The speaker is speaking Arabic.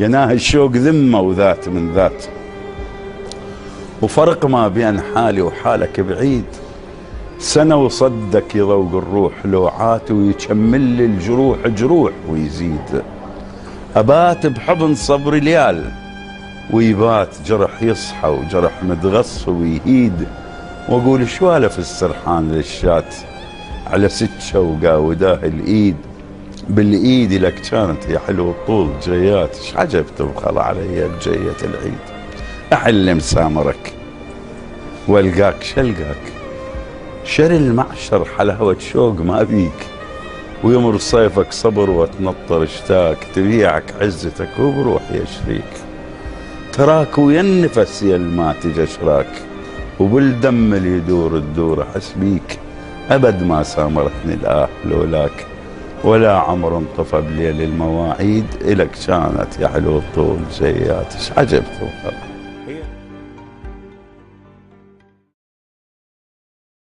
يناهي الشوق ذمة وذات من ذات، وفرق ما بين حالي وحالك بعيد. سنة وصدك يذوق الروح لوعات، ويكمل لي الجروح جروح ويزيد. أبات بحضن صبري ليال، ويبات جرح يصحى وجرح متغص ويهيد. واقول شوالف السرحان للشات على 6 شوقة وداه الايد. بالايد لك كانت يا حلو الطول جيات، ايش عجب تبخل علي بجية العيد. احل مسامرك والقاك شلقاك، شر المعشر حلاوة شوق ما بيك. ويمر صيفك صبر وتنطر اشتاك، تبيعك عزتك وبروح يا شريك. تراك ويا النفس يا ما تجا شراك، وبالدم اللي يدور الدور احس بيك. ابد ما سامرتني الاه لولاك، ولا عمر انطفى بليل المواعيد. الك كانت يا حلو الطول جيات، ايش عجب توفى.